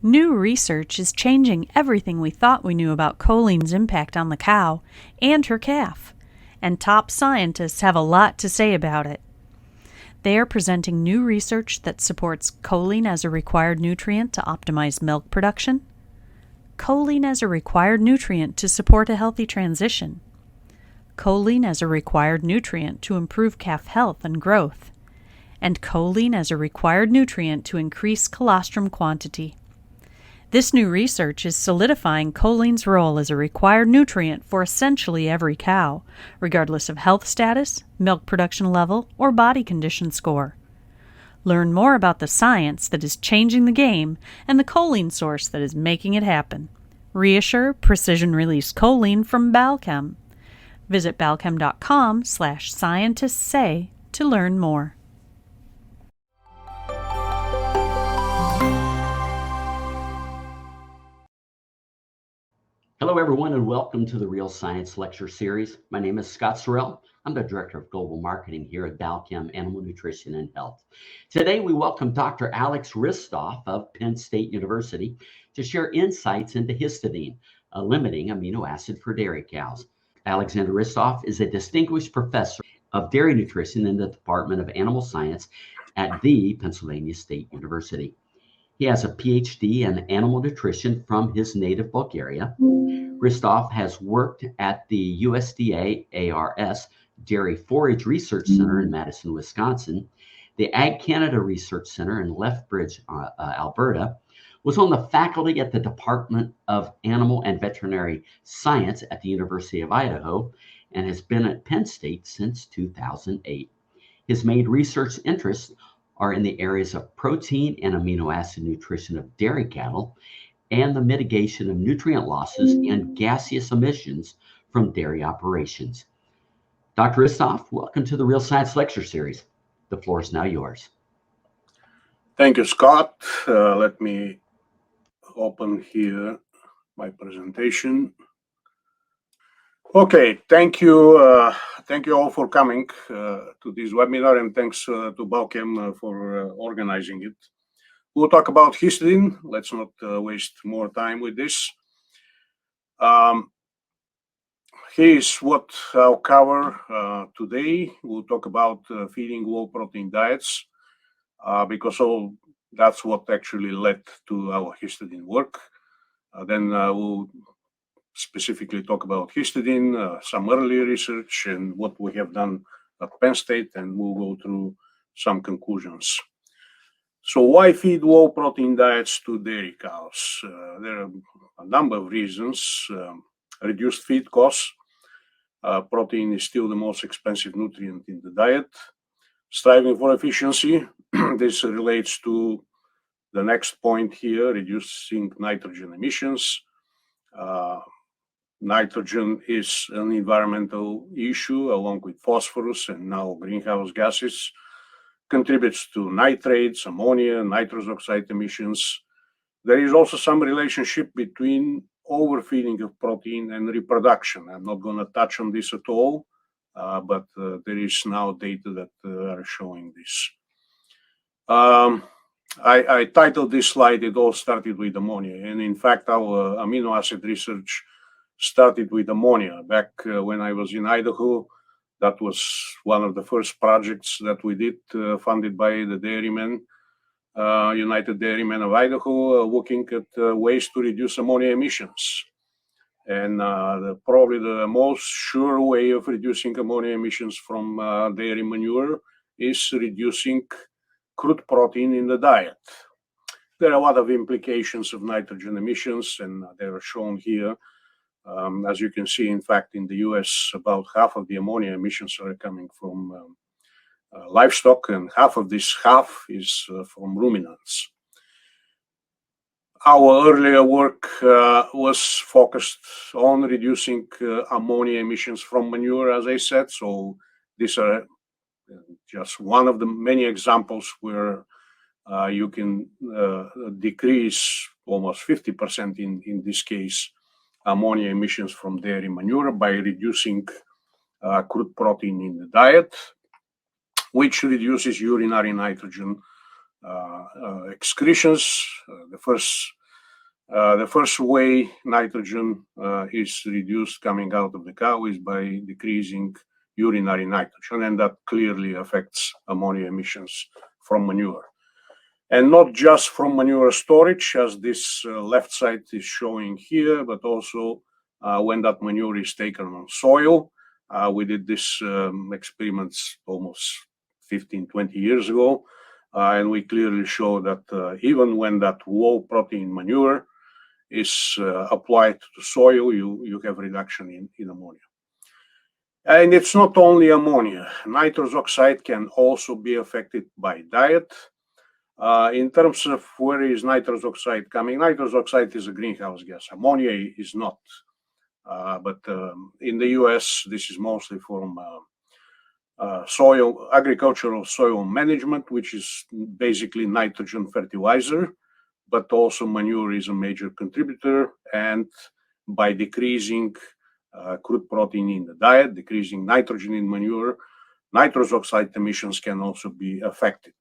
New research is changing everything we thought we knew about choline's impact on the cow and her calf, and top scientists have a lot to say about it. They are presenting new research that supports choline as a required nutrient to optimize milk production, choline as a required nutrient to support a healthy transition, choline as a required nutrient to improve calf health and growth, and choline as a required nutrient to increase colostrum quantity. This new research is solidifying choline's role as a required nutrient for essentially every cow, regardless of health status, milk production level, or body condition score. Learn more about the science that is changing the game and the choline source that is making it happen. Reassure precision-release choline from Balchem. Visit balchem.com/scientistsay to learn more. Hello, everyone, and welcome to the Real Science Lecture Series. My name is Scott Sorrell. I'm the Director of Global Marketing here at Balchem Animal Nutrition and Health. Today, we welcome Dr. Alex Hristov of Penn State University to share insights into histidine, a limiting amino acid for dairy cows. Alexander Hristov is a distinguished professor of dairy nutrition in the Department of Animal Science at the Pennsylvania State University. He has a PhD in animal nutrition from his native Bulgaria. Hristov has worked at the USDA ARPAS Dairy Forage Research Center in Madison, Wisconsin, the Ag Canada Research Center in Lethbridge, Alberta, was on the faculty at the Department of Animal and Veterinary Science at the University of Idaho, and has been at Penn State since 2008. His main research interests are in the areas of protein and amino acid nutrition of dairy cattle and the mitigation of nutrient losses and gaseous emissions from dairy operations. Dr. Hristov, welcome to the Real Science Lecture Series. The floor is now yours. Thank you, Scott. Let me open here my presentation. Okay, thank you all for coming to this webinar, and thanks to Balchem for organizing it. We'll talk about histidine. Let's not waste more time with this. Here's what I'll cover today. We'll talk about feeding low protein diets because that's what actually led to our histidine work. Then we'll specifically talk about histidine, some early research, and what we have done at Penn State, and we'll go through some conclusions. So why feed low protein diets to dairy cows? There are a number of reasons. Reduced feed costs. Protein is still the most expensive nutrient in the diet. Striving for efficiency. This relates to the next point here, reducing nitrogen emissions. Nitrogen is an environmental issue along with phosphorus and now greenhouse gases. Contributes to nitrates, ammonia, nitrous oxide emissions. There is also some relationship between overfeeding of protein and reproduction. I'm not going to touch on this at all, but there is now data that are showing this. I titled this slide, "It all started with ammonia." And in fact, our amino acid research started with ammonia. Back when I was in Idaho, that was one of the first projects that we did, funded by the dairymen, United Dairymen of Idaho, looking at ways to reduce ammonia emissions. And probably the most sure way of reducing ammonia emissions from dairy manure is reducing crude protein in the diet. There are a lot of implications of nitrogen emissions, and they are shown here. As you can see, in fact, in the US, about half of the ammonia emissions are coming from livestock, and half is from ruminants. Our earlier work was focused on reducing ammonia emissions from manure, as I said. So these are just one of the many examples where you can decrease almost 50% in this case ammonia emissions from dairy manure by reducing crude protein in the diet, which reduces urinary nitrogen excretions. The first The first way nitrogen is reduced coming out of the cow is by decreasing urinary nitrogen, and that clearly affects ammonia emissions from manure. And not just from manure storage, as this left side is showing here, but also when that manure is taken on soil. We did this experiments almost 15, 20 years ago, and we clearly show that even when that low protein manure is applied to soil, you have reduction in ammonia. And it's not only ammonia. Nitrous oxide can also be affected by diet. In terms of where is nitrous oxide coming, nitrous oxide is a greenhouse gas. Ammonia is not. But in the US, this is mostly from agricultural soil management, which is basically nitrogen fertilizer, but also manure is a major contributor. And by decreasing crude protein in the diet, decreasing nitrogen in manure, nitrous oxide emissions can also be affected.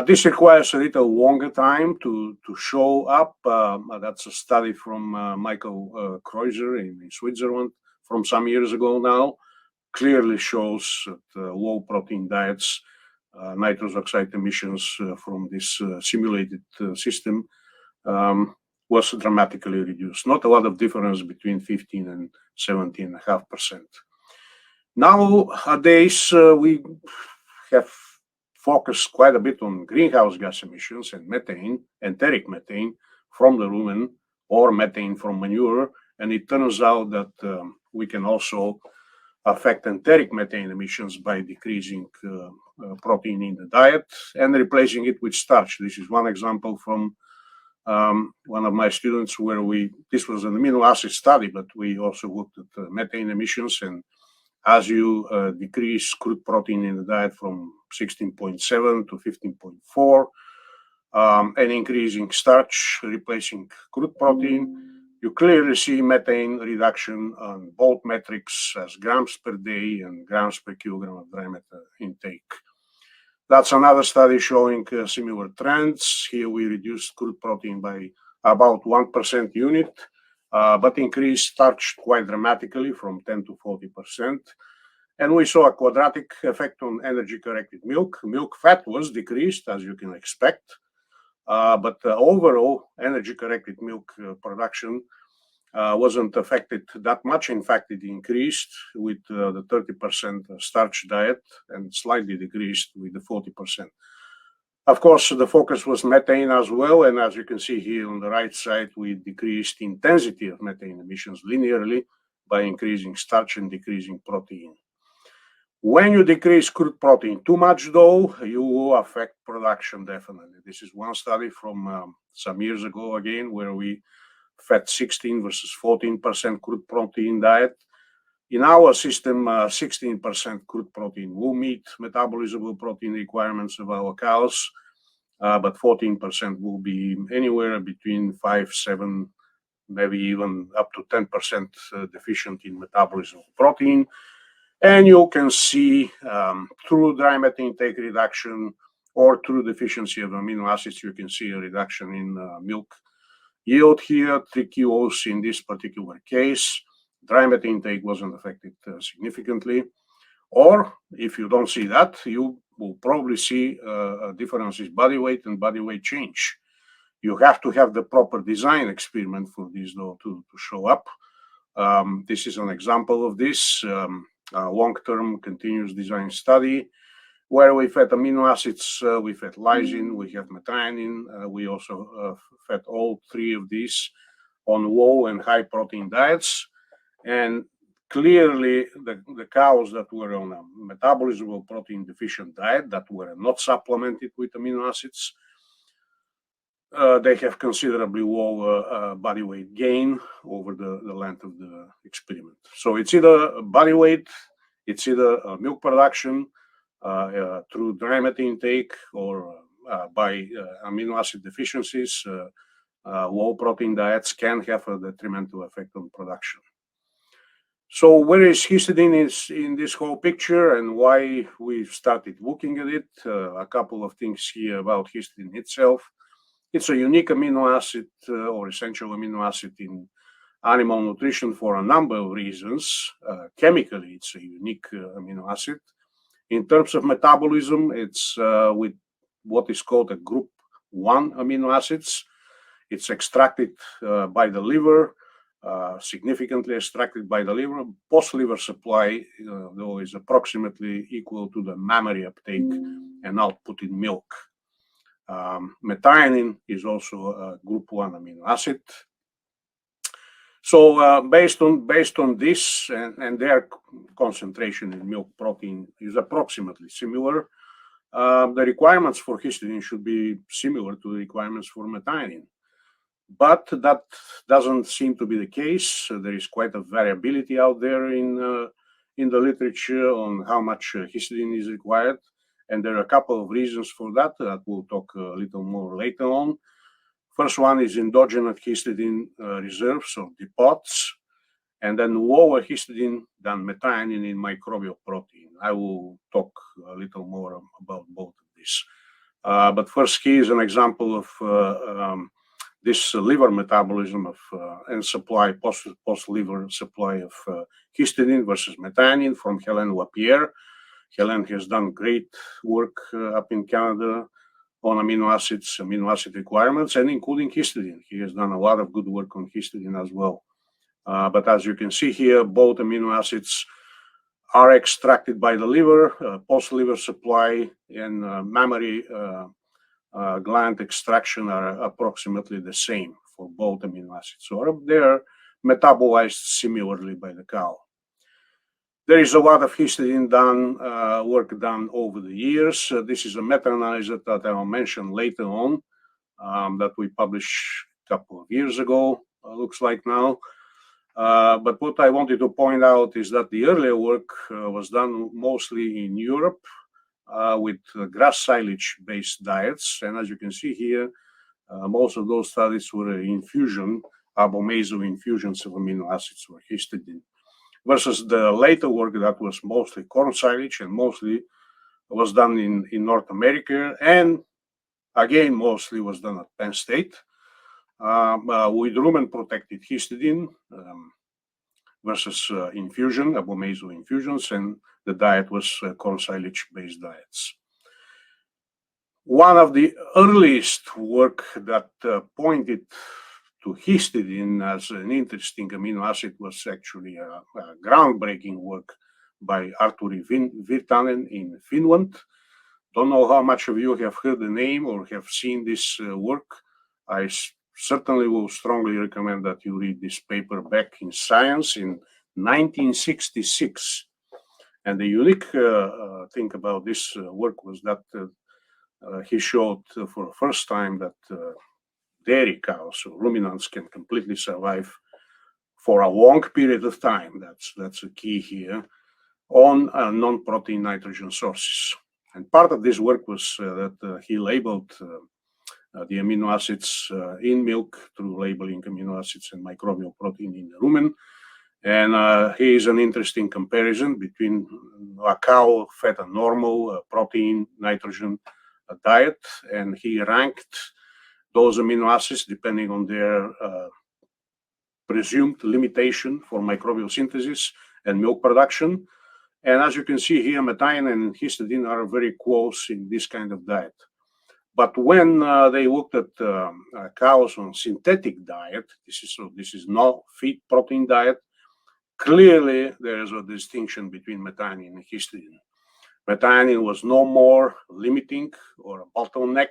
This requires a little longer time to show up. That's a study from Michael Kreuzer in Switzerland from some years ago now. Clearly shows that low protein diets, nitrous oxide emissions from this simulated system was dramatically reduced. Not a lot of difference between 15 and 17.5%. Nowadays, we have focused quite a bit on greenhouse gas emissions and methane, enteric methane from the rumen or methane from manure. And it turns out that we can also affect enteric methane emissions by decreasing protein in the diet and replacing it with starch. This is one example from one of my students where this was an amino acid study, but we also looked at methane emissions. And as you decrease crude protein in the diet from 16.7 to 15.4, and increasing starch, replacing crude protein, you clearly see methane reduction on both metrics as grams per day and grams per kilogram of dry matter intake. That's another study showing similar trends. Here we reduced crude protein by about 1% unit, but increased starch quite dramatically from 10 to 40%. And we saw a quadratic effect on energy-corrected milk. Milk fat was decreased, as you can expect, but overall energy-corrected milk production wasn't affected that much. In fact, it increased with the 30% starch diet and slightly decreased with the 40%. Of course, the focus was methane as well. And as you can see here on the right side, we decreased intensity of methane emissions linearly by increasing starch and decreasing protein. When you decrease crude protein too much, though, you will affect production definitely. This is one study from some years ago again, where we fed 16 versus 14% crude protein diet. In our system, 16% crude protein will meet metabolizable protein requirements of our cows, but 14% will be anywhere between 5, 7, maybe even up to 10% deficient in metabolism protein. And you can see through dry matter intake reduction or through deficiency of amino acids, you can see a reduction in milk yield here, 3 kilos in this particular case. Dry matter intake wasn't affected significantly. Or if you don't see that, you will probably see a difference in body weight and body weight change. You have to have the proper design experiment for this, though, to show up. This is an example of this long-term continuous design study where we fed amino acids, we fed lysine, we have methionine, we also fed all three of these on low and high protein diets. And clearly, the cows that were on a metabolizable protein deficient diet that were not supplemented with amino acids, they have considerably lower body weight gain over the length of the experiment. So it's either body weight, it's either milk production through dry matter intake or by amino acid deficiencies. Low protein diets can have a detrimental effect on production. So where is histidine in this whole picture and why we started looking at it? A couple of things here about histidine itself. It's a unique amino acid or essential amino acid in animal nutrition for a number of reasons. Chemically, it's a unique amino acid. In terms of metabolism, it's with what is called a group 1 amino acids. It's extracted by the liver, significantly extracted by the liver. Post-liver supply, though, is approximately equal to the mammary uptake and output in milk. Methionine is also a group 1 amino acid. So based on this and their concentration in milk protein is approximately similar, the requirements for histidine should be similar to the requirements for methionine. But that doesn't seem to be the case. There is quite a variability out there in the literature on how much histidine is required. And there are a couple of reasons for that we'll talk a little more later on. First one is endogenous histidine reserves or depots, and then lower histidine than methionine in microbial protein. I will talk a little more about both of these. But first, here is an example of this liver metabolism of and supply, post-liver supply of histidine versus methionine from Hélène Lapierre. Hélène has done great work up in Canada on amino acid requirements, and including histidine. He has done a lot of good work on histidine as well. But as you can see here, both amino acids are extracted by the liver, post-liver supply and mammary gland extraction are approximately the same for both amino acids. So they're metabolized similarly by the cow. There is a lot of histidine work done over the years. This is a meta-analysis that I'll mention later on that we published a couple of years ago, looks like now. But what I wanted to point out is that the earlier work was done mostly in Europe with grass silage-based diets. And as you can see here, most of those studies were infusion, abomasal infusions of amino acids or histidine, versus the later work that was mostly corn silage and mostly was done in North America, and again, mostly was done at Penn State with rumen-protected histidine versus infusion, abomasal infusions, and the diet was corn silage-based diets. One of the earliest work that pointed to histidine as an interesting amino acid was actually a groundbreaking work by Arturi Virtanen in Finland. Don't know how much of you have heard the name or have seen this work. I certainly will strongly recommend that you read this paper back in Science in 1966. And the unique thing about this work was that he showed for the first time that dairy cows, so ruminants, can completely survive for a long period of time. That's a key here on non-protein nitrogen sources. And part of this work was that he labeled the amino acids in milk through labeling amino acids and microbial protein in the rumen. And here's an interesting comparison between a cow fed a normal protein nitrogen diet, and he ranked those amino acids depending on their presumed limitation for microbial synthesis and milk production. And as you can see here, methionine and histidine are very close in this kind of diet. But when they looked at cows on synthetic diet, this is no feed protein diet, clearly there is a distinction between methionine and histidine. Methionine was no more limiting or a bottleneck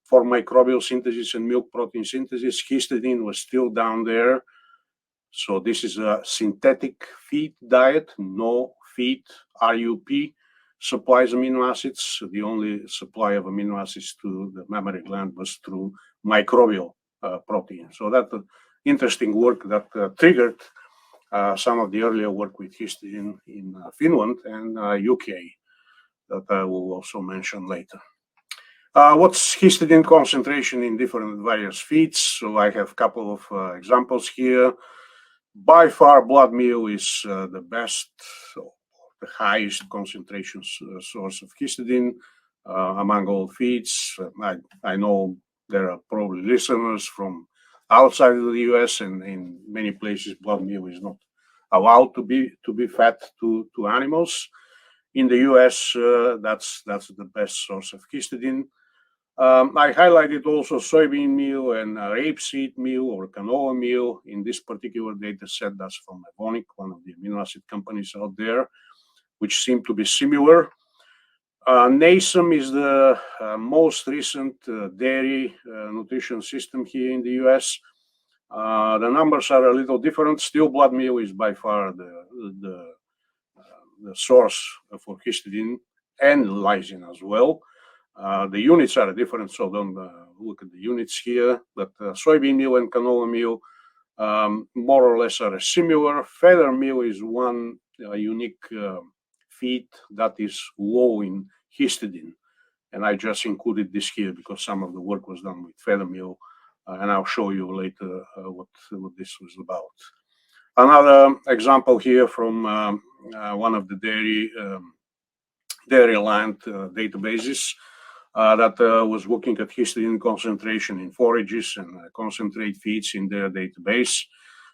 for microbial synthesis and milk protein synthesis. Histidine was still down there. So this is a synthetic feed diet, no feed RUP supplies amino acids. The only supply of amino acids to the mammary gland was through microbial protein. So that's interesting work that triggered some of the earlier work with histidine in Finland and UK that I will also mention later. What's histidine concentration in different various feeds? So I have a couple of examples here. By far, blood meal is the best, the highest concentration source of histidine among all feeds. I know There are probably listeners from outside of the U.S. and in many places, blood meal is not allowed to be fed to animals. In the U.S., that's the best source of histidine. I highlighted also soybean meal and rapeseed meal or canola meal in this particular data set. That's from Evonik, one of the amino acid companies out there, which seem to be similar. NASEM is the most recent dairy nutrition system here in the US. The numbers are a little different. Still, blood meal is by far the source for histidine and lysine as well. The units are different, so don't look at the units here. But soybean meal and canola meal more or less are similar. Feather meal is one unique feed that is low in histidine, and I just included this here because some of the work was done with feather meal, and I'll show you later what this was about. Another example here from one of the dairy land databases that was looking at histidine concentration in forages and concentrate feeds in their database.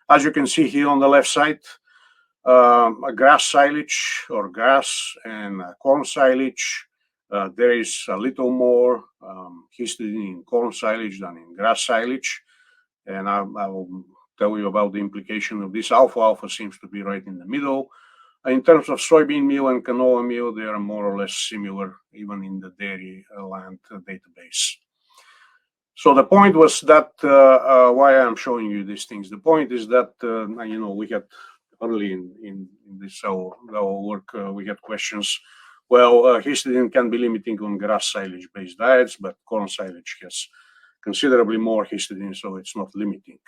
As you can see here on the left side, grass silage or grass and corn silage, there is a little more histidine in corn silage than in grass silage. And I will tell you about the implication of this. Alfalfa seems to be right in the middle. In terms of soybean meal and canola meal, they are more or less similar, even in the dairy land database. So the point was that why I'm showing you these things. The point is that we had early in this our work, we had questions. Well, histidine can be limiting on grass silage-based diets, but corn silage has considerably more histidine, so it's not limiting.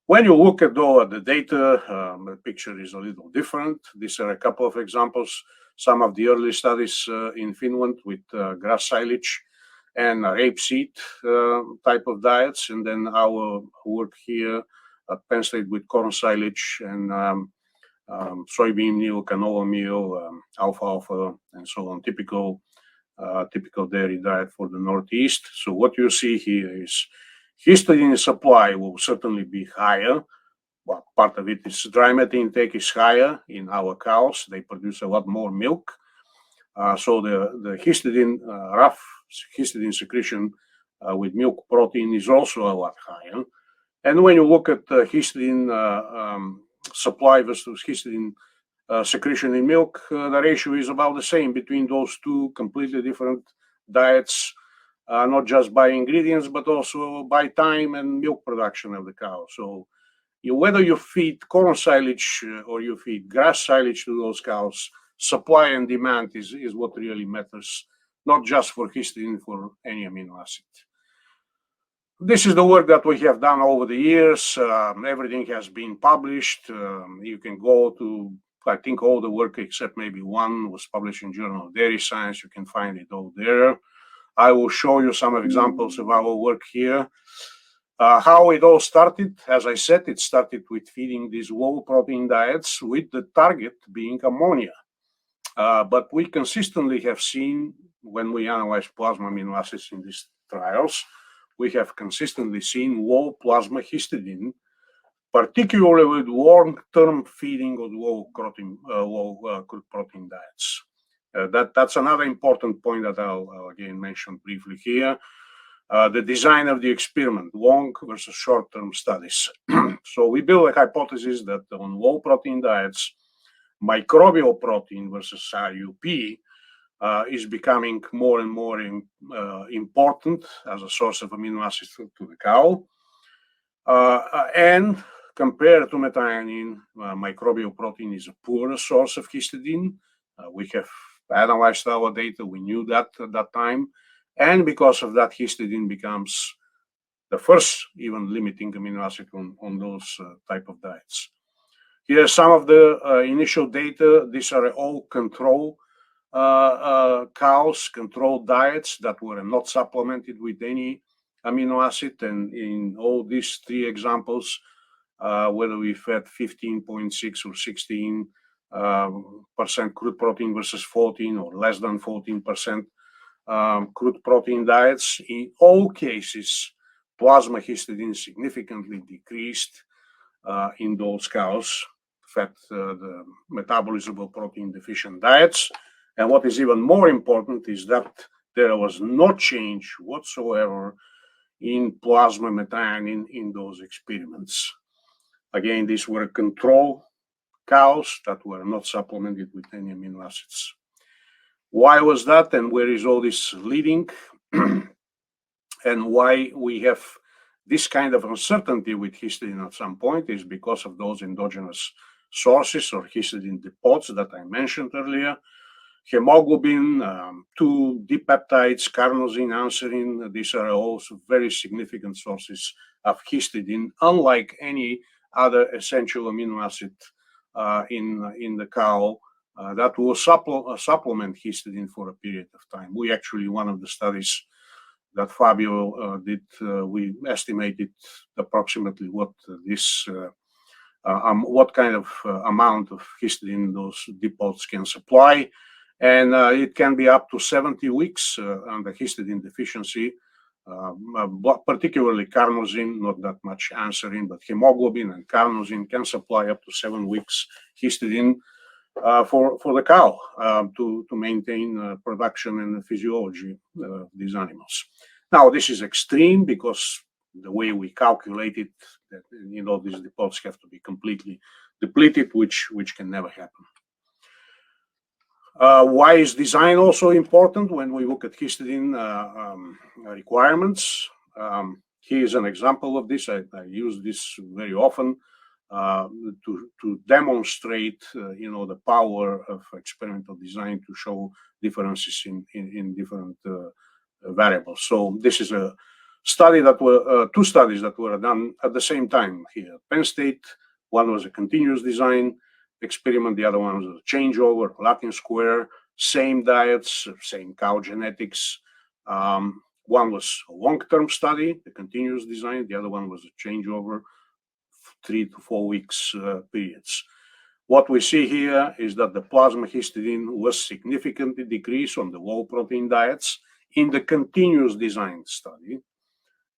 When you look at the data, the picture is a little different. These are a couple of examples. Some of the early studies in Finland with grass silage and rapeseed type of diets, and then our work here at Penn State with corn silage and soybean meal, canola meal, alfalfa, and so on. Typical dairy diet for the Northeast. So what you see here is histidine supply will certainly be higher. Well, part of it is dry matter intake is higher in our cows. They produce a lot more milk. So the histidine, rough histidine secretion with milk protein is also a lot higher. And when you look at histidine supply versus histidine secretion in milk, the ratio is about the same between those two completely different diets. Not just by ingredients, but also by time and milk production of the cow. So whether you feed corn silage or you feed grass silage to those cows, supply and demand is what really matters, not just for histidine, for any amino acid. This is the work that we have done over the years. Everything has been published. You can go to, I think all the work except maybe one was published in Journal of Dairy Science. You can find it all there. I will show you some examples of our work here. How it all started, as I said, it started with feeding these low protein diets with the target being ammonia. But we consistently have seen, when we analyze plasma amino acids in these trials, we have consistently seen low plasma histidine, particularly with long-term feeding of low crude protein diets. That's another important point that I'll again mention briefly here. The design of the experiment, long versus short-term studies. So we built a hypothesis that on low protein diets, microbial protein versus IUP is becoming more and more important as a source of amino acids to the cow. And compared to methionine, microbial protein is a poorer source of histidine. We have analyzed our data, we knew that at that time, and because of that, histidine becomes the first even limiting amino acid on those type of diets. Here are some of the initial data. These are all control cows, controlled diets that were not supplemented with any amino acid, and in all these three examples, whether we fed 15.6 or 16% crude protein versus 14 or less than 14%, crude protein diets. In all cases, plasma histidine significantly decreased in those cows fed the metabolizable protein deficient diets. And what is even more important is that there was no change whatsoever in plasma methionine in those experiments. Again, these were control cows that were not supplemented with any amino acids. Why was that, and where is all this leading? And why we have this kind of uncertainty with histidine at some point is because of those endogenous sources or histidine depots that I mentioned earlier. Hemoglobin, 2 dipeptides, carnosine, anserine, these are also very significant sources of histidine, unlike any other essential amino acid in the cow that will supplement histidine for a period of time. We actually, one of the studies that Fabio did, we estimated approximately what kind of amount of histidine those depots can supply. And it can be up to 70 weeks under histidine deficiency, particularly carnosine, not that much anserine, but hemoglobin and carnosine can supply up to 7 weeks histidine for the cow to maintain production and the physiology of these animals. Now, this is extreme because the way we calculate it, that, these depots have to be completely depleted, which can never happen. Why is design also important when we look at histidine requirements? Here is an example of this. I use this very often to demonstrate, the power of experimental design to show differences in different variables. So this is a study that were two studies that were done at the same time here at Penn State. One was a continuous design experiment, the other one was a changeover, Latin square, same diets, same cow genetics. One was a long-term study, the continuous design, the other one was a changeover, 3 to 4 weeks periods. What we see here is that the plasma histidine was significantly decreased on the low protein diets in the continuous design study,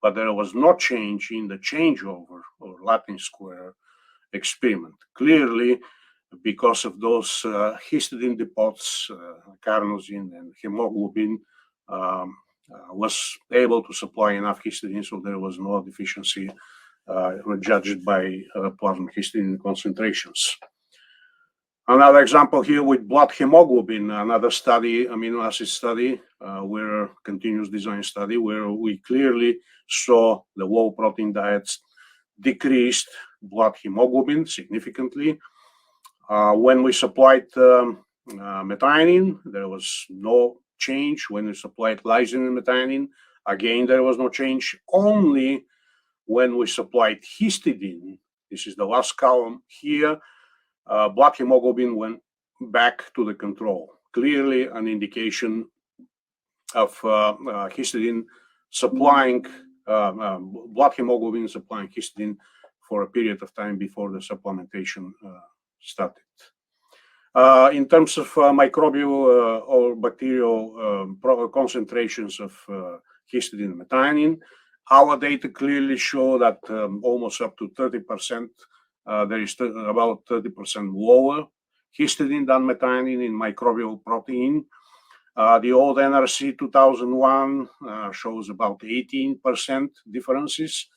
but there was no change in the changeover or Latin square experiment. Clearly, because of those histidine depots, carnosine and hemoglobin was able to supply enough histidine, so there was no deficiency judged by plasma histidine concentrations. Another example here with blood hemoglobin, another study, amino acid study, where continuous design study, where we clearly saw the low protein diets decreased blood hemoglobin significantly. When we supplied methionine, there was no change. When we supplied lysine and methionine, again, there was no change. Only when we supplied histidine, this is the last column here, blood hemoglobin went back to the control. Clearly an indication of histidine supplying, blood hemoglobin supplying histidine for a period of time before the supplementation started. In terms of microbial or bacterial concentrations of histidine and methionine, our data clearly show that almost up to 30%, there is about 30% lower histidine than methionine in microbial protein. The old NRC 2001 shows about 18% differences.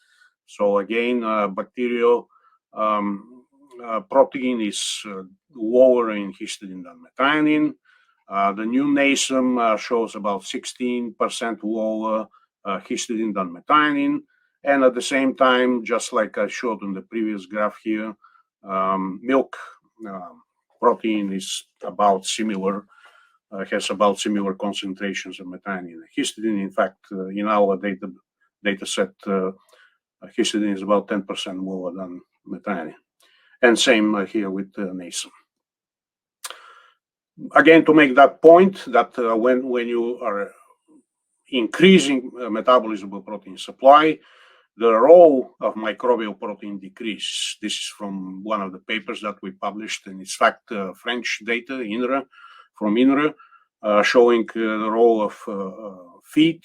So again, bacterial protein is lower in histidine than methionine. The new NASEM shows about 16% lower histidine than methionine. And at the same time, just like I showed in the previous graph here, milk protein is about similar, has about similar concentrations of methionine. Histidine, in fact, in our data set, histidine is about 10% lower than methionine. And same here with NASEM. Again, to make that point, that when you are increasing metabolizable protein supply, the role of microbial protein decreases. This is from one of the papers that we published, and it's fact French data, INRA, from INRA. showing the role of feed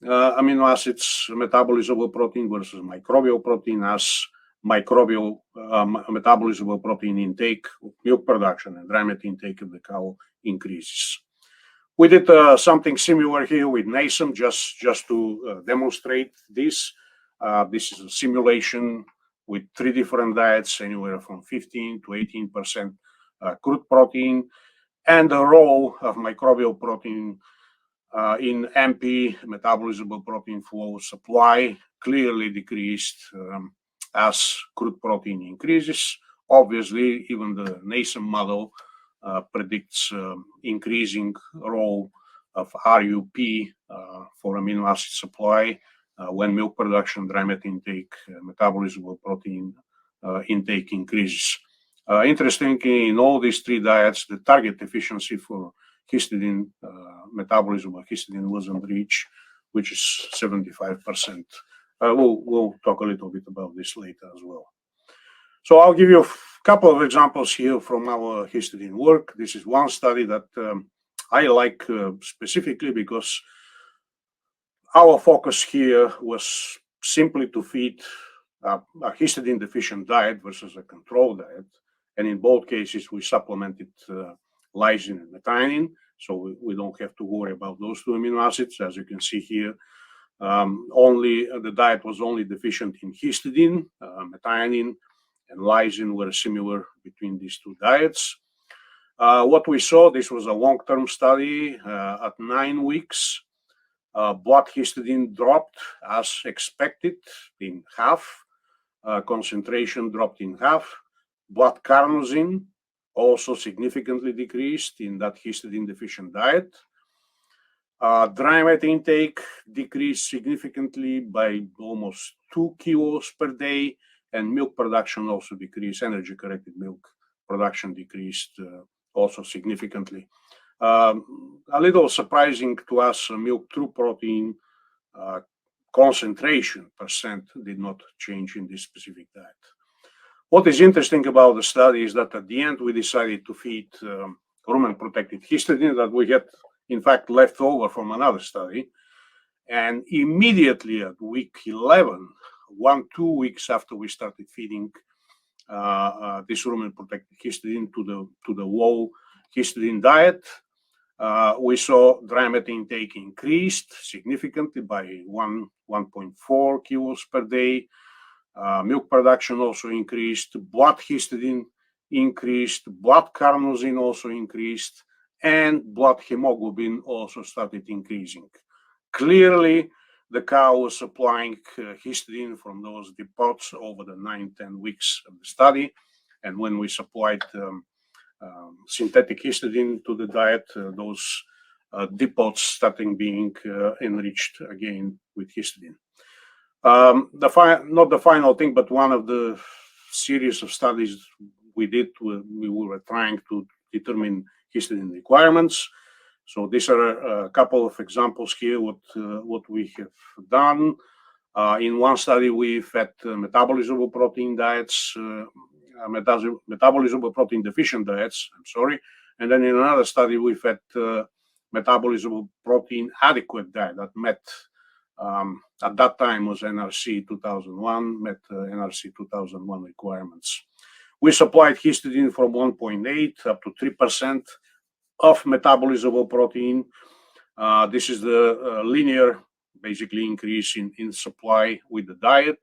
amino acids metabolizable protein versus microbial protein as microbial metabolizable protein intake, milk production, and dry meat intake of the cow increases. We did something similar here with NASEM just to demonstrate this. This is a simulation with 3 different diets, anywhere from 15 to 18% crude protein, and the role of microbial protein in MP, metabolizable protein flow supply, clearly decreased as crude protein increases. Obviously, even the NASEM model predicts increasing role of RUP for amino acid supply when milk production, dry meat intake, metabolizable protein intake increases. Interestingly, in all these 3 diets, the target efficiency for histidine, metabolism of histidine wasn't reached, which is 75%. We'll talk a little bit about this later as well. So I'll give you a couple of examples here from our histidine work. This is one study that I like specifically because our focus here was simply to feed a histidine deficient diet versus a control diet. And in both cases, we supplemented lysine and methionine, so we don't have to worry about those 2 amino acids. As you can see here, the diet was only deficient in histidine, methionine, and lysine were similar between these 2 diets. What we saw, this was a long-term study at 9 weeks. Blood histidine dropped as expected in half. Concentration dropped in half. Blood carnosine also significantly decreased in that histidine deficient diet. Dry meat intake decreased significantly by almost 2 kilos per day, and milk production also decreased. Energy corrected milk production decreased also significantly. A little surprising to us, milk true protein concentration percent did not change in this specific diet. What is interesting about the study is that at the end we decided to feed rumen protected histidine that we had in fact left over from another study, and immediately at week 11, 2 weeks after we started feeding this rumen protected histidine to the low histidine diet, we saw dry meat intake increased significantly by 1.4 kilos per day. Milk production also increased, blood histidine increased, blood carnosine also increased, and blood hemoglobin also started increasing. Clearly, the cow was supplying histidine from those depots over the 9-10 weeks of the study, and when we supplied synthetic histidine to the diet, those depots starting being enriched again with histidine. Not the final thing, but one of the series of studies we did, we were trying to determine histidine requirements. So these are a couple of examples here what we have done. In one study, we fed metabolizable protein diets, metabolizable protein deficient diets, and then in another study, we fed metabolizable protein adequate diet that met at that time was NRC 2001, met NRC 2001 requirements. We supplied histidine from 1.8 up to 3% of metabolizable protein. This is the linear, basically, increase in supply with the diet.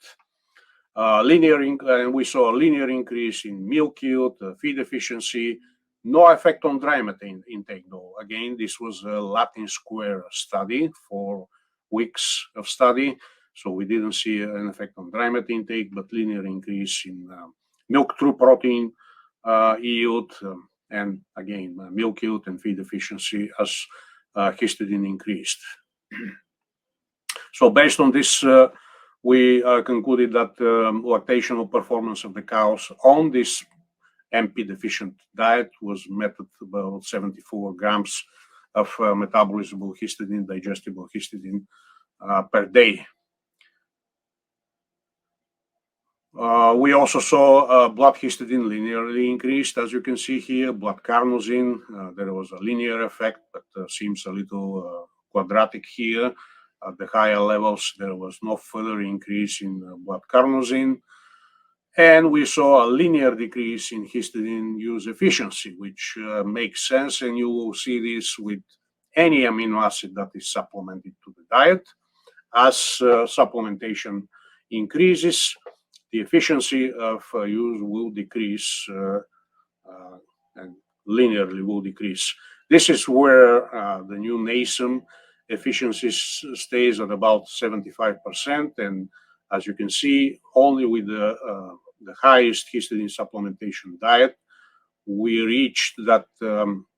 And we saw a linear increase in milk yield, feed efficiency, no effect on dry meat intake though. Again, this was a Latin square study, 4 weeks of study, so we didn't see an effect on dry meat intake, but linear increase in milk true protein yield, and again, milk yield and feed efficiency as histidine increased. So based on this, we concluded that lactational performance of the cows on this MP deficient diet was met at about 74 grams of metabolizable histidine, digestible histidine per day. We also saw blood histidine linearly increased, as you can see here. Blood carnosine, there was a linear effect, but seems a little quadratic here. At the higher levels, there was no further increase in blood carnosine. And we saw a linear decrease in histidine use efficiency, which makes sense. And you will see this with any amino acid that is supplemented to the diet. As supplementation increases, the efficiency of use will decrease and linearly will decrease. This is where the new NASEM efficiency stays at about 75%. And as you can see, only with the highest histidine supplementation diet, we reached that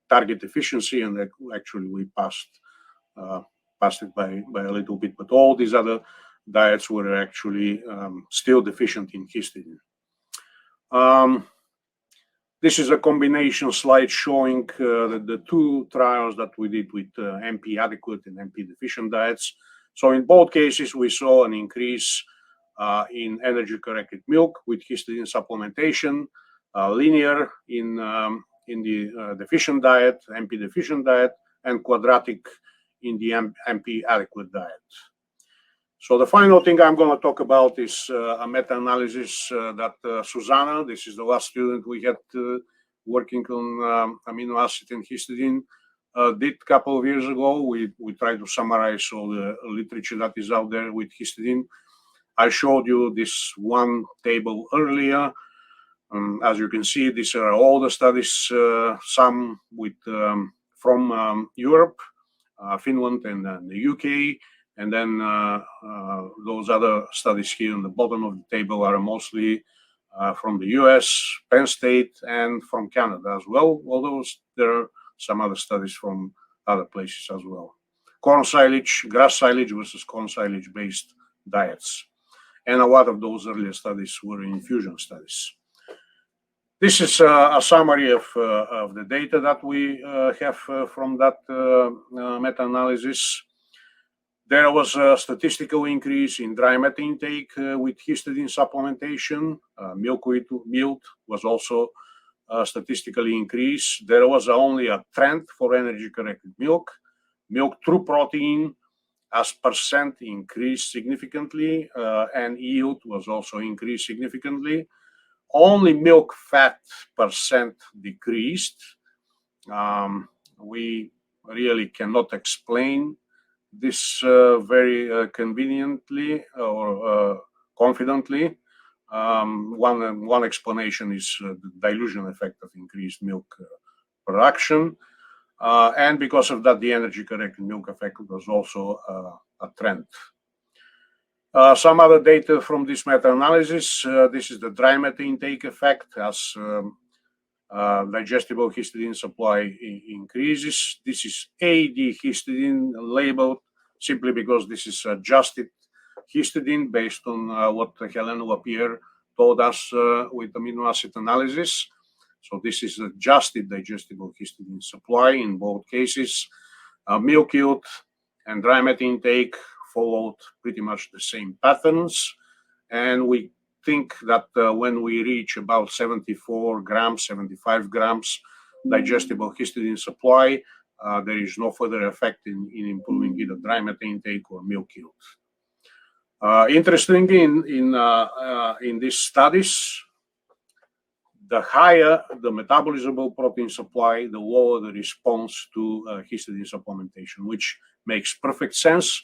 target efficiency, and actually we passed it by a little bit. But all these other diets were actually still deficient in histidine. This is a combination slide showing the two trials that we did with MP adequate and MP deficient diets. So in both cases, we saw an increase in energy corrected milk with histidine supplementation, linear in the deficient diet, MP deficient diet, and quadratic in the MP adequate diet. So the final thing I'm going to talk about is a meta-analysis that Susanna, this is the last student we had working on amino acid and histidine, did a couple of years ago. We tried to summarize all the literature that is out there with histidine. I showed you this one table earlier. As you can see, these are all the studies, some with from Europe, Finland, and the UK. And then those other studies here on the bottom of the table are mostly from the US, Penn State, and from Canada as well, although there are some other studies from other places as well. Corn silage, grass silage versus corn silage-based diets. And a lot of those earlier studies were infusion studies. This is a summary of the data that we have from that meta-analysis. There was a statistical increase in dry matter intake with histidine supplementation. Milk yield was also statistically increased. There was only a trend for energy-corrected milk. Milk true protein as percent increased significantly, and yield was also increased significantly. Only milk fat percent decreased. We really cannot explain this very conveniently or confidently. One explanation is the dilution effect of increased milk production. And because of that, the energy-corrected milk effect was also a trend. Some other data from this meta-analysis. This is the dry matter intake effect as digestible histidine supply increases. This is AD histidine labeled simply because this is adjusted histidine based on what Helena Lapierre told us with amino acid analysis. So this is adjusted digestible histidine supply in both cases. Milk yield and dry matter intake followed pretty much the same patterns. And we think that when we reach about 74 grams, 75 grams digestible histidine supply, there is no further effect in improving either dry matter intake or milk yield. Interestingly, in these studies, the higher the metabolizable protein supply, the lower the response to histidine supplementation, which makes perfect sense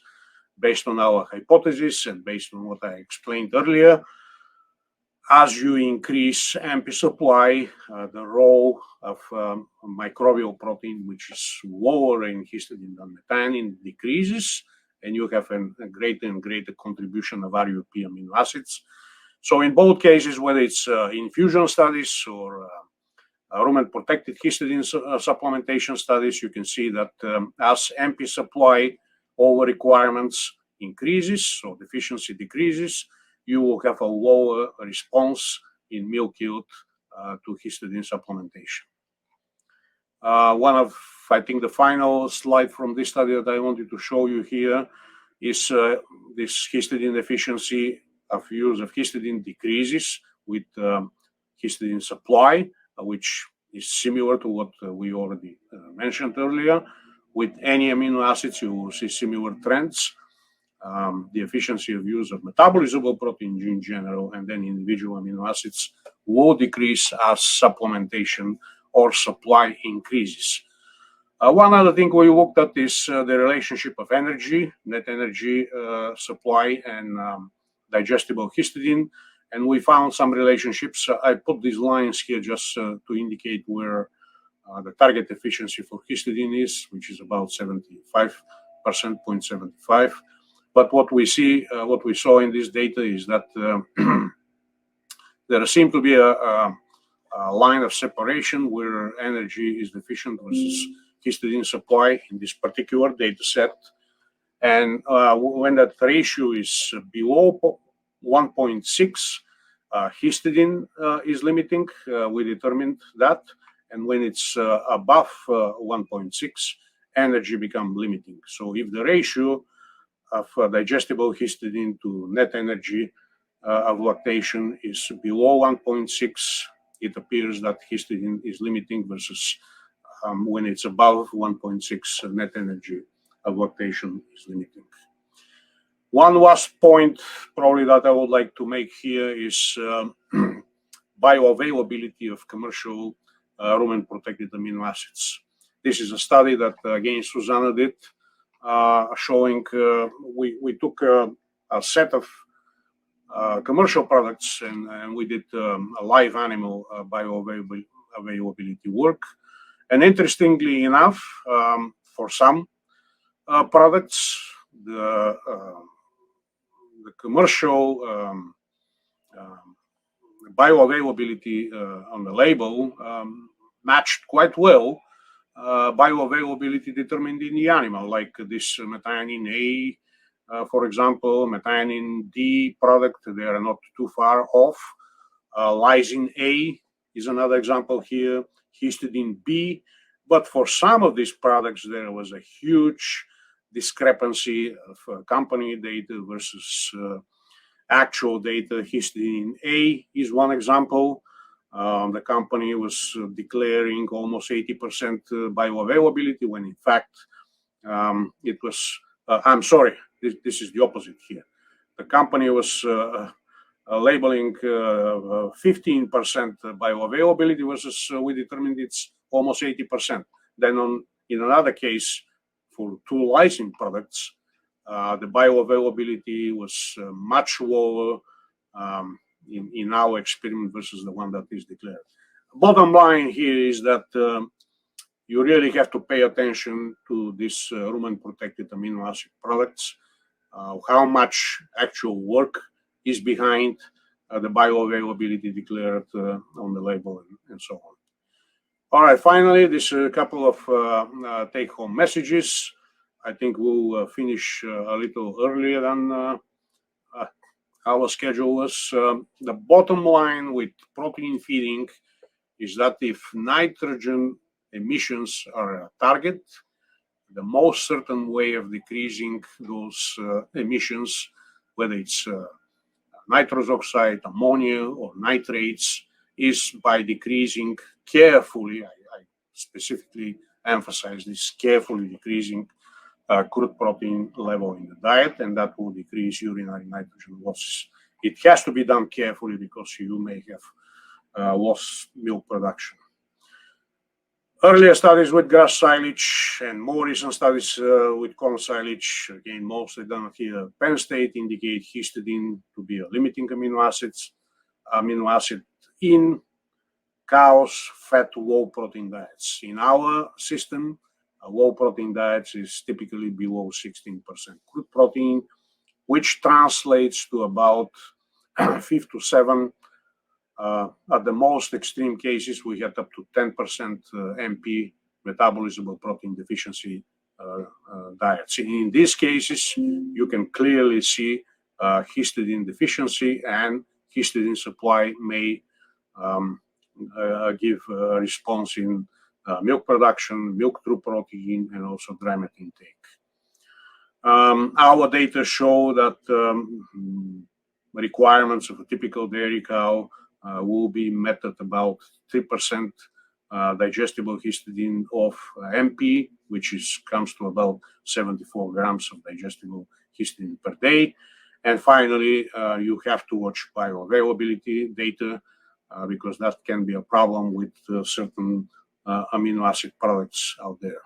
based on our hypothesis and based on what I explained earlier. As you increase MP supply, the role of microbial protein, which is lower in histidine than methionine, decreases, and you have a greater and greater contribution of RUP amino acids. So in both cases, whether it's infusion studies or rumen-protected histidine supplementation studies, you can see that as MP supply over requirements increases, so deficiency decreases, you will have a lower response in milk yield to histidine supplementation. I think the final slide from this study that I wanted to show you here is this histidine deficiency of use of histidine decreases with histidine supply, which is similar to what we already mentioned earlier. With any amino acids, you will see similar trends. The efficiency of use of metabolizable proteins in general, and then individual amino acids will decrease as supplementation or supply increases. One other thing we looked at is the relationship of energy, net energy supply, and digestible histidine, and we found some relationships. I put these lines here just to indicate where the target efficiency for histidine is, which is about 75%, 0.75. But what we saw in this data is that there seemed to be a line of separation where energy is deficient versus histidine supply in this particular data set. And when that ratio is below 1.6, histidine is limiting. We determined that. And when it's above 1.6, energy becomes limiting. So if the ratio of digestible histidine to net energy of lactation is below 1.6, it appears that histidine is limiting versus when it's above 1.6, net energy of lactation is limiting. One last point probably that I would like to make here is bioavailability of commercial rumen-protected amino acids. This is a study that, again, Susanna did, showing we took a set of commercial products and we did a live animal bioavailability work. And interestingly enough, for some products, the commercial bioavailability on the label matched quite well bioavailability determined in the animal, like this methionine A, for example, methionine D product, they are not too far off. Lysine A is another example here, histidine B. But for some of these products, there was a huge discrepancy of company data versus actual data. Histidine A is one example. The company was declaring almost 80% bioavailability when in fact it was, I'm sorry, this is the opposite here. The company was labeling 15% bioavailability versus we determined it's almost 80%. Then in another case, for two lysine products, the bioavailability was much lower in our experiment versus the one that is declared. Bottom line here is that you really have to pay attention to these rumen-protected amino acid products, how much actual work is behind the bioavailability declared on the label and so on. All right, finally, this a couple of take-home messages. I think we'll finish a little earlier than our schedule was. The bottom line with protein feeding is that if nitrogen emissions are a target, the most certain way of decreasing those emissions, whether it's nitrous oxide, ammonia, or nitrates, is by decreasing carefully, I specifically emphasize this, carefully decreasing crude protein level in the diet, and that will decrease urinary nitrogen losses. It has to be done carefully because you may have lost milk production. Earlier studies with grass silage and more recent studies with corn silage, again, mostly done here at Penn State, indicate histidine to be a limiting amino acid in cows fed low protein diets. In our system, low protein diets is typically below 16% crude protein, which translates to about 5 to 7. At the most extreme cases, we had up to 10% MP, metabolizable protein deficiency diets. In these cases, you can clearly see histidine deficiency, and histidine supply may give a response in milk production, milk through protein, and also dry meat intake. Our data show that requirements of a typical dairy cow will be met at about 3% digestible histidine of MP, which comes to about 74 grams of digestible histidine per day. And finally, you have to watch bioavailability data because that can be a problem with certain amino acid products out there.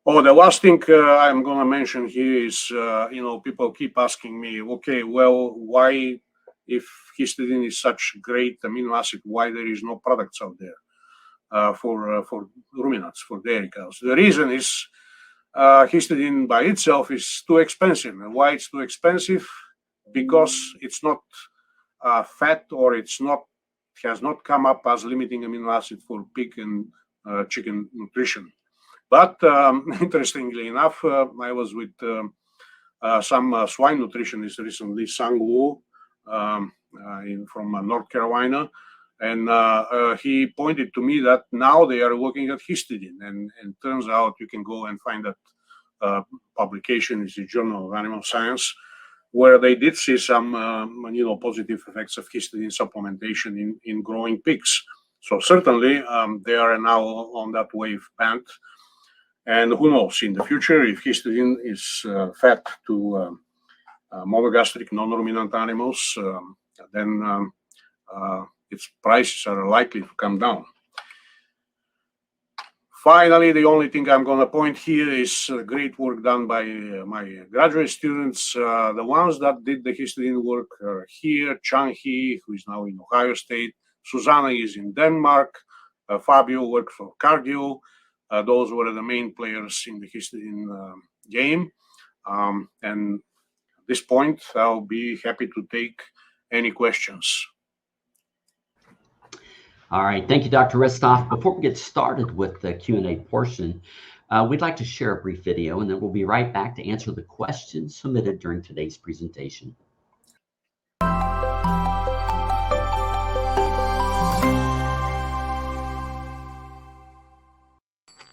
Oh, the last thing I'm going to mention here is, people keep asking me, okay, well, why, if histidine is such great amino acid, why there is no products out there for ruminants, for dairy cows? The reason is histidine by itself is too expensive. And why it's too expensive? Because it's not fat, or has not come up as limiting amino acid for pig and chicken nutrition. But interestingly enough, I was with some swine nutritionists recently, Sang Woo from North Carolina, and he pointed to me that now they are looking at histidine, and turns out you can go and find that publication is the Journal of Animal Science, where they did see some positive effects of histidine supplementation in growing pigs. So certainly they are now on that wave band. And who knows, in the future, if histidine is fed to monogastric non-ruminant animals, then its prices are likely to come down. Finally, the only thing I'm going to point here is great work done by my graduate students. The ones that did the histidine work are here, Chang Hee, who is now in Ohio State, Susanna is in Denmark, Fabio worked for Cargill. Those were the main players in the histidine game. And at this point, I'll be happy to take any questions. All right, thank you, Dr. Hristov. Before we get started with the Q&A portion, we'd like to share a brief video, and then we'll be right back to answer the questions submitted during today's presentation.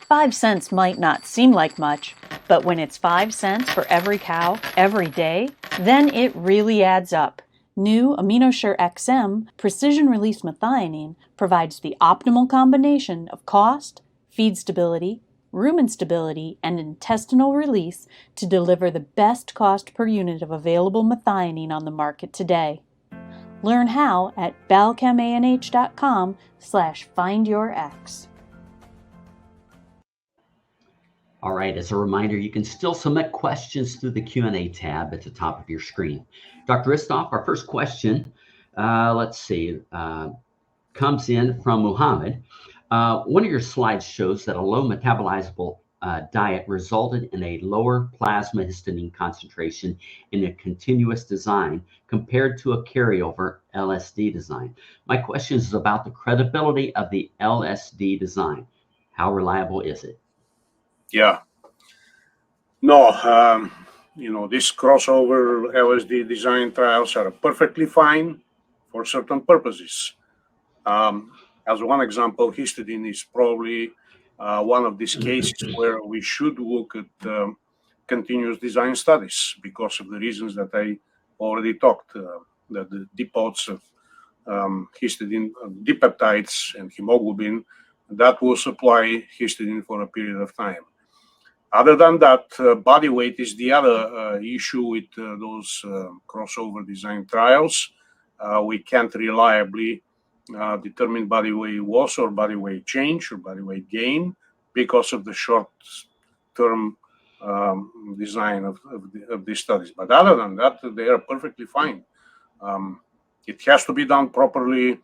5 cents might not seem like much, but when it's 5 cents for every cow every day, then it really adds up. New AminoSure XM precision-release methionine provides the optimal combination of cost, feed stability, rumen stability, and intestinal release to deliver the best cost per unit of available methionine on the market today. Learn how at balchemanh.com/findyourx. All right, as a reminder, you can still submit questions through the Q&A tab at the top of your screen. Dr. Hristov, our first question, comes in from Muhammad. One of your slides shows that a low metabolizable diet resulted in a lower plasma histidine concentration in a continuous design compared to a carryover LSD design. My question is about the credibility of the LSD design. How reliable is it? Yeah. No, these crossover LSD design trials are perfectly fine for certain purposes. As one example, histidine is probably one of these cases where we should look at continuous design studies because of the reasons that I already talked, that the depots of histidine, dipeptides and hemoglobin, that will supply histidine for a period of time. Other than that, body weight is the other issue with those crossover design trials. We can't reliably determine body weight loss or body weight change or body weight gain because of the short-term design of these studies. But other than that, they are perfectly fine. It has to be done properly.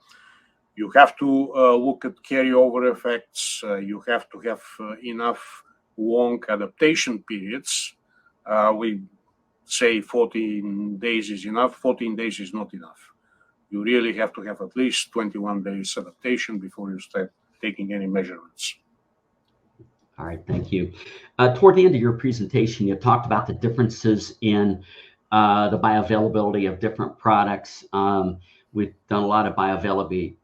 You have to look at carryover effects. You have to have enough long adaptation periods. We say 14 days is enough. 14 days is not enough. You really have to have at least 21 days adaptation before you start taking any measurements. All right, thank you. Toward the end of your presentation, you talked about the differences in the bioavailability of different products. We've done a lot of bioavailability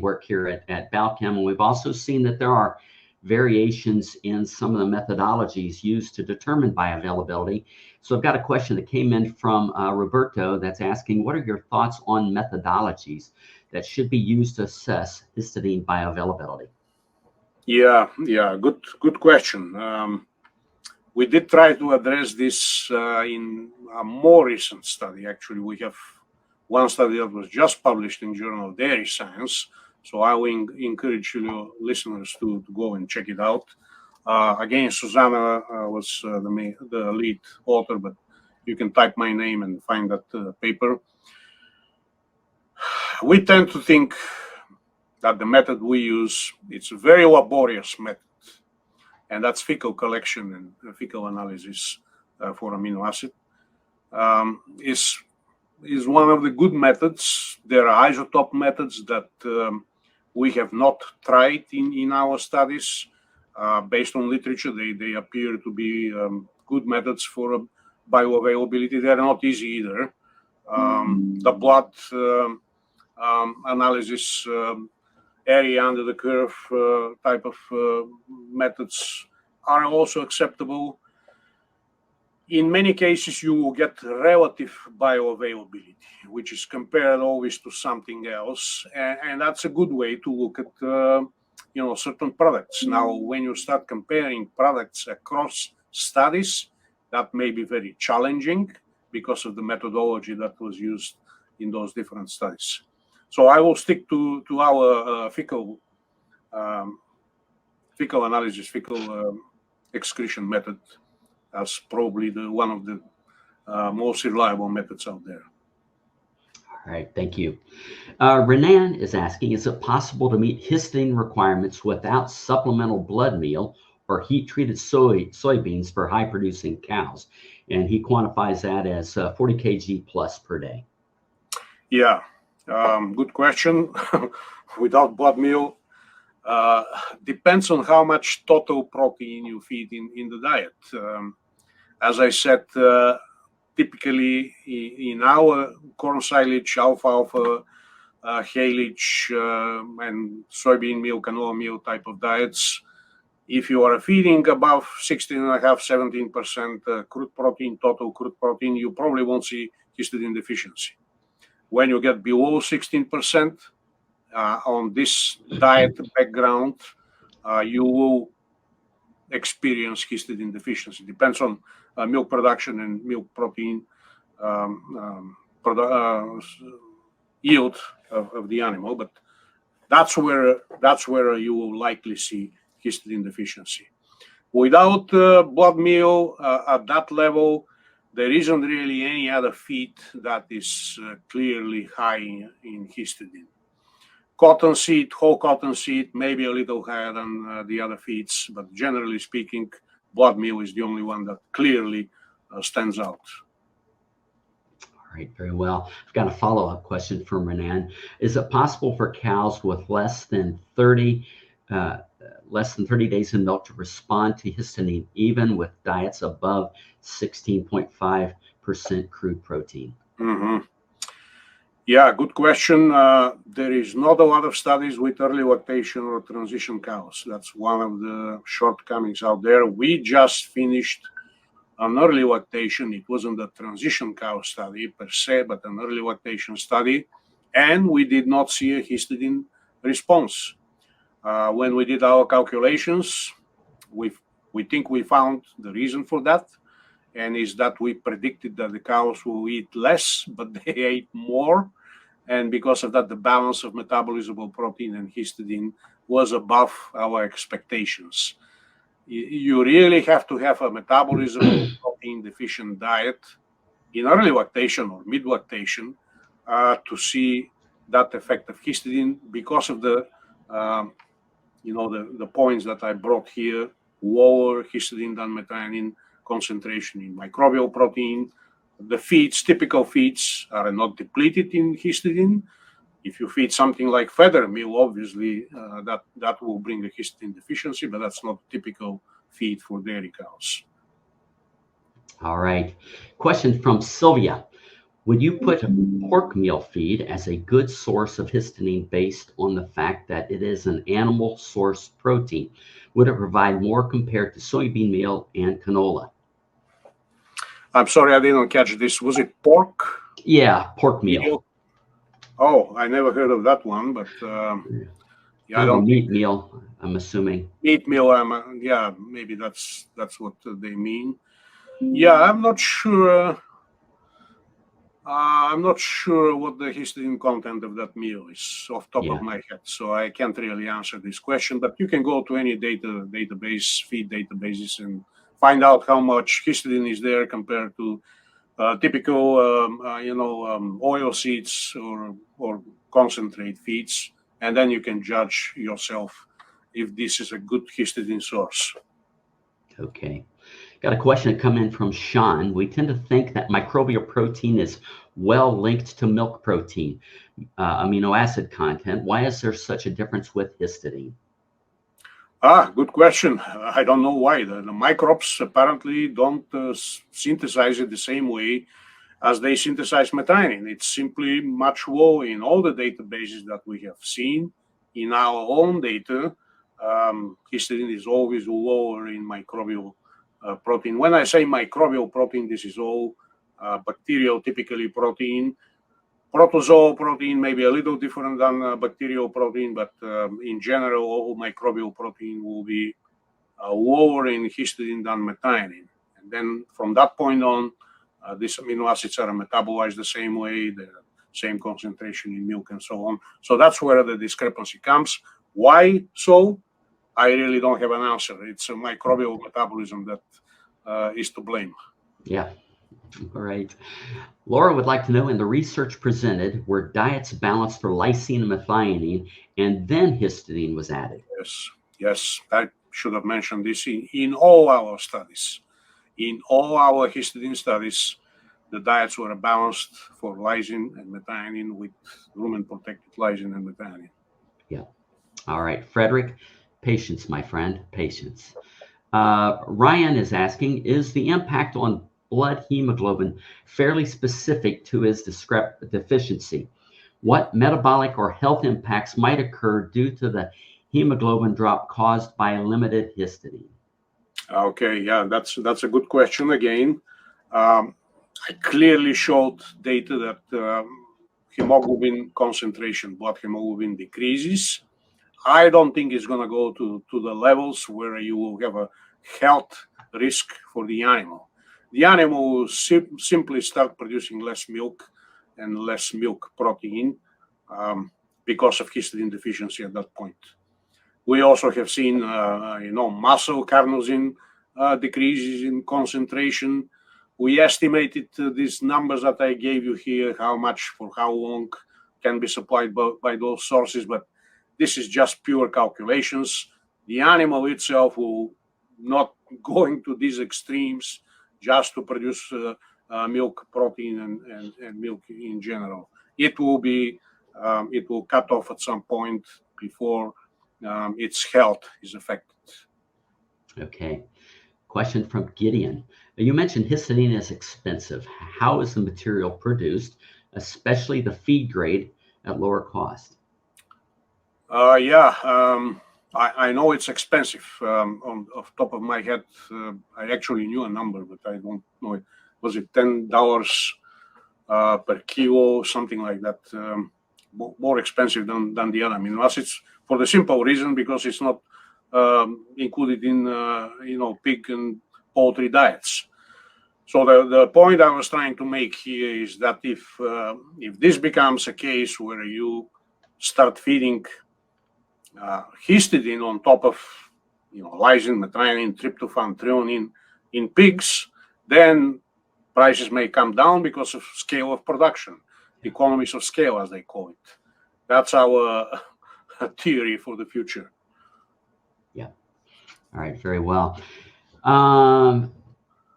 work here at Balchem, and we've also seen that there are variations in some of the methodologies used to determine bioavailability. So I've got a question that came in from Roberto that's asking, what are your thoughts on methodologies that should be used to assess histidine bioavailability? Yeah, good question. We did try to address this in a more recent study. Actually, we have one study that was just published in Journal of Dairy Science. So I will encourage you listeners to go and check it out. Again, Susanna was the lead author, but you can type my name and find that paper. We tend to think that the method we use, it's a very laborious method, and that's fecal collection and fecal analysis for amino acid. Is one of the good methods. There are isotope methods that we have not tried in our studies. Based on literature, they appear to be good methods for bioavailability. They're not easy either. The blood analysis, area under the curve type of methods are also acceptable. In many cases, you will get relative bioavailability, which is compared always to something else, and that's a good way to look at certain products. Now, when you start comparing products across studies, that may be very challenging because of the methodology that was used in those different studies. So I will stick to our fecal analysis, fecal excretion method as probably one of the most reliable methods out there. All right, thank you. Renan is asking, is it possible to meet histidine requirements without supplemental blood meal or heat-treated soybeans for high-producing cows? And he quantifies that as 40 kg plus per day. Yeah, good question. Without blood meal, depends on how much total protein you feed in the diet. As I said, typically in our corn silage, alfalfa, haylage, and soybean meal, canola meal type of diets, if you are feeding above 16.5%, 17% crude protein, total crude protein, you probably won't see histidine deficiency. When you get below 16% on this diet background, you will experience histidine deficiency. Depends on milk production and milk protein yield of the animal, but that's where you will likely see histidine deficiency. Without blood meal at that level, there isn't really any other feed that is clearly high in histidine. Cottonseed, whole cottonseed, maybe a little higher than the other feeds, but generally speaking, blood meal is the only one that clearly stands out. All right, very well. I've got a follow-up question from Renan. Is it possible for cows with less than 30 days in milk to respond to histidine, even with diets above 16.5% crude protein? Mm-hmm. Yeah, good question. There is not a lot of studies with early lactation or transition cows. That's one of the shortcomings out there. We just finished an early lactation. It wasn't a transition cow study per se, but an early lactation study. And we did not see a histidine response. When we did our calculations, we think we found the reason for that. And is that we predicted that the cows will eat less, but they ate more. And because of that, the balance of metabolizable protein and histidine was above our expectations. You really have to have a metabolizable protein deficient diet in early lactation or mid lactation to see that effect of histidine because of the points that I brought here: lower histidine than methionine concentration in microbial protein. The feeds, typical feeds, are not depleted in histidine. If you feed something like feather meal, obviously that will bring a histidine deficiency, but that's not typical feed for dairy cows. All right. Question from Sylvia. Would you put pork meal feed as a good source of histidine based on the fact that it is an animal source protein? Would it provide more compared to soybean meal and canola? I'm sorry, I didn't catch this. Was it pork? Yeah, pork meal. Oh, I never heard of that one, but yeah, I don't meat meal, I'm assuming. Meat meal, yeah, maybe that's what they mean. Yeah, I'm not sure. I'm not sure what the histidine content of that meal is off top of my head, so I can't really answer this question. But you can go to any database, feed databases, and find out how much histidine is there compared to typical, oil seeds or concentrate feeds, and then you can judge yourself if this is a good histidine source. Okay. Got a question that come in from Sean. We tend to think that microbial protein is well linked to milk protein, amino acid content. Why is there such a difference with histidine? Good question. I don't know why. The microbes apparently don't synthesize it the same way as they synthesize methionine. It's simply much lower in all the databases that we have seen. In our own data, histidine is always lower in microbial protein. When I say microbial protein, this is all bacterial, typically protein. Protozoal protein may be a little different than bacterial protein, but in general, all microbial protein will be lower in histidine than methionine. And then from that point on, these amino acids are metabolized the same way, the same concentration in milk and so on. So that's where the discrepancy comes. Why so? I really don't have an answer. It's a microbial metabolism that is to blame. Yeah. All right. Laura would like to know, in the research presented, were diets balanced for lysine and methionine, and then histidine was added? Yes. I should have mentioned this in all our studies. In all our histidine studies, the diets were balanced for lysine and methionine with rumen-protected lysine and methionine. Yeah. All right. Frederick, patience, my friend, patience. Ryan is asking, is the impact on blood hemoglobin fairly specific to his deficiency? What metabolic or health impacts might occur due to the hemoglobin drop caused by limited histidine? Okay, yeah, that's a good question again. I clearly showed data that hemoglobin concentration, blood hemoglobin decreases. I don't think it's going to go to the levels where you will have a health risk for the animal. The animal will simply start producing less milk and less milk protein because of histidine deficiency at that point. We also have seen, muscle carnosine decreases in concentration. We estimated these numbers that I gave you here, how much for how long can be supplied by those sources, but this is just pure calculations. The animal itself will not go into these extremes just to produce milk protein and milk in general. It will cut off at some point before its health is affected. Okay. Question from Gideon. You mentioned histidine is expensive. How is the material produced, especially the feed grade, at lower cost? I know it's expensive. Off top of my head, I actually knew a number, but I don't know it. Was it $10 per kilo, something like that? More expensive than the other amino acids, for the simple reason because it's not included in pig and poultry diets. So the point I was trying to make here is that if this becomes a case where you start feeding histidine on top of lysine, methionine, tryptophan, threonine in pigs, then prices may come down because of scale of production, economies of scale, as they call it. That's our theory for the future. Yeah. All right. Very well.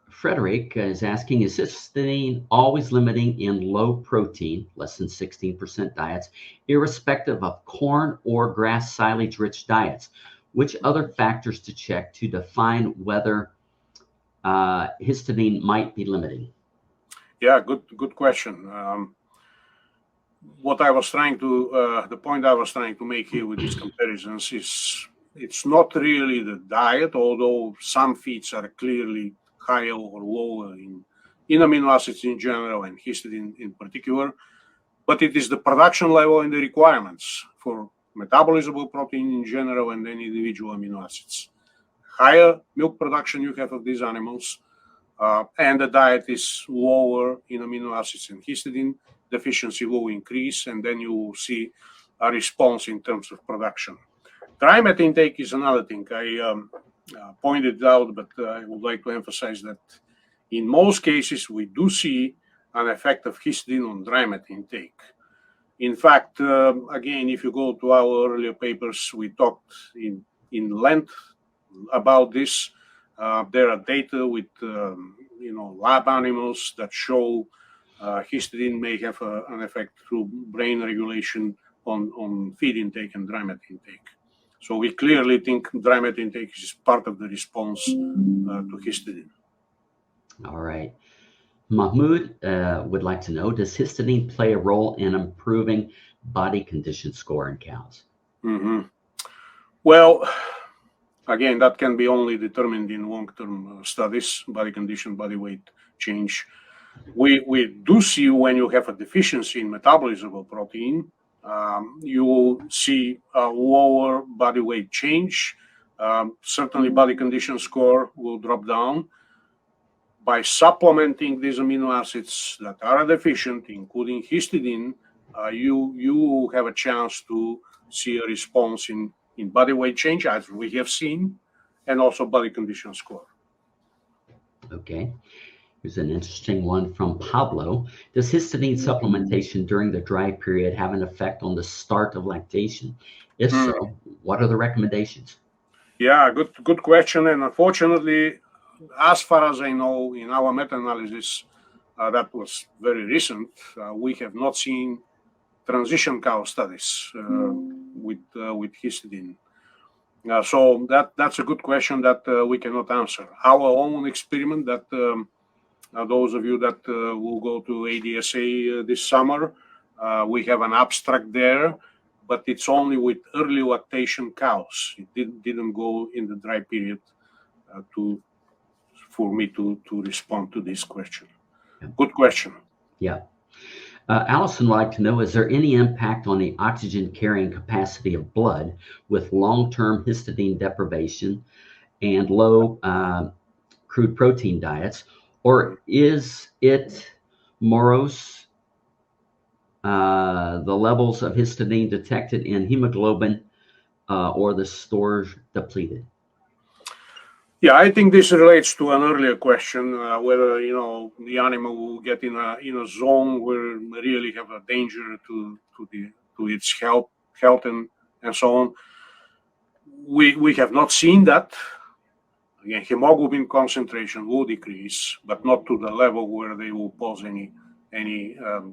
Frederick is asking, is histidine always limiting in low protein, less than 16% diets, irrespective of corn or grass silage rich diets? Which other factors to check to define whether histidine might be limiting? Yeah, good question. What I was trying to, the point I was trying to make here with these comparisons is it's not really the diet, although some feeds are clearly higher or lower in amino acids in general and histidine in particular, but it is the production level and the requirements for metabolizable protein in general and then individual amino acids. Higher milk production you have of these animals, and the diet is lower in amino acids and histidine, deficiency will increase, and then you will see a response in terms of production. Dry mat intake is another thing. I pointed out, but I would like to emphasize that in most cases, we do see an effect of histidine on dry mat intake. In fact, again, if you go to our earlier papers, we talked in length about this. There are data with lab animals that show histidine may have an effect through brain regulation on feed intake and dry mat intake. So we clearly think dry mat intake is part of the response to histidine. All right. Mahmoud would like to know, does histidine play a role in improving body condition score in cows? Mm-hmm. Well, again, that can be only determined in long-term studies, body condition, body weight change. We do see when you have a deficiency in metabolizable protein, you will see a lower body weight change. Certainly body condition score will drop down. By supplementing these amino acids that are deficient, including histidine, you have a chance to see a response in body weight change, as we have seen, and also body condition score. Okay. Here's an interesting one from Pablo. Does histidine supplementation during the dry period have an effect on the start of lactation? If so, what are the recommendations? Yeah, good question. And unfortunately, as far as I know, in our meta-analysis that was very recent, we have not seen transition cow studies with histidine. So that's a good question that we cannot answer. Our own experiment that those of you that will go to ADSA this summer, we have an abstract there, but it's only with early lactation cows. It didn't go in the dry period for me to respond to this question. Good question. Yeah. Allison would like to know, is there any impact on the oxygen carrying capacity of blood with long-term histidine deprivation and low crude protein diets, or is it morose, the levels of histidine detected in hemoglobin or the stores depleted? Yeah, I think this relates to an earlier question, whether the animal will get in a zone where we really have a danger to its health and so on. We have not seen that. Again, hemoglobin concentration will decrease, but not to the level where they will pose any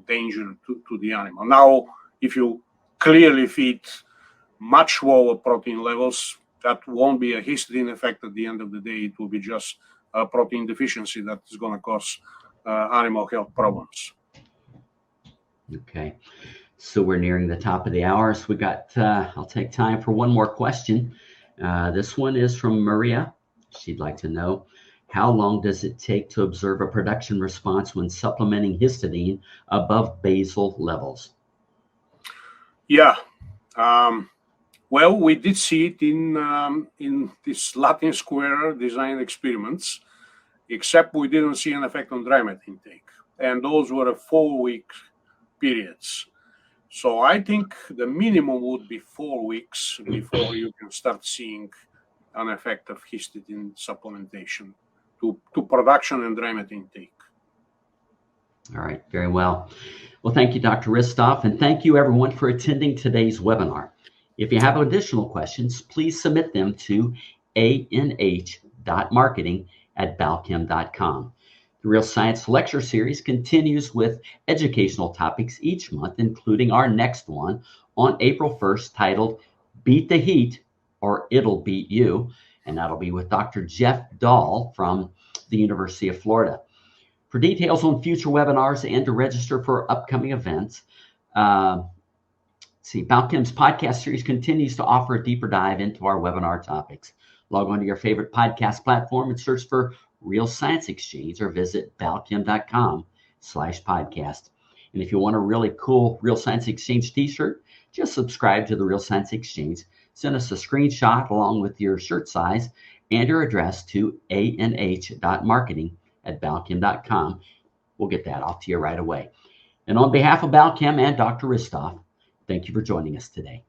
danger to the animal. Now, if you clearly feed much lower protein levels, that won't be a histidine effect at the end of the day. It will be just a protein deficiency that is going to cause animal health problems. Okay. So we're nearing the top of the hour. So we got, I'll take time for one more question. This one is from Maria. She'd like to know, how long does it take to observe a production response when supplementing histidine above basal levels? Yeah. Well, we did see it in these Latin square design experiments, except we didn't see an effect on dry mat intake. And those were 4-week periods. So I think the minimum would be 4 weeks before you can start seeing an effect of histidine supplementation to production and dry mat intake. All right, very well. Well, thank you, Dr. Hristov, and thank you everyone for attending today's webinar. If you have additional questions, please submit them to anh.marketing@balchem.com. The Real Science Lecture Series continues with educational topics each month, including our next one on April 1st titled Beat the Heat or It'll Beat You, and that'll be with Dr. Jeff Dahl from the University of Florida. For details on future webinars and to register for upcoming events, Balchem's podcast series continues to offer a deeper dive into our webinar topics. Log on to your favorite podcast platform and search for Real Science Exchange or visit balchem.com/podcast. And if you want a really cool Real Science Exchange t-shirt, just subscribe to the Real Science Exchange. Send us a screenshot along with your shirt size and your address to anh.marketing@balchem.com. We'll get that off to you right away. And on behalf of Balchem and Dr. Hristov, thank you for joining us today.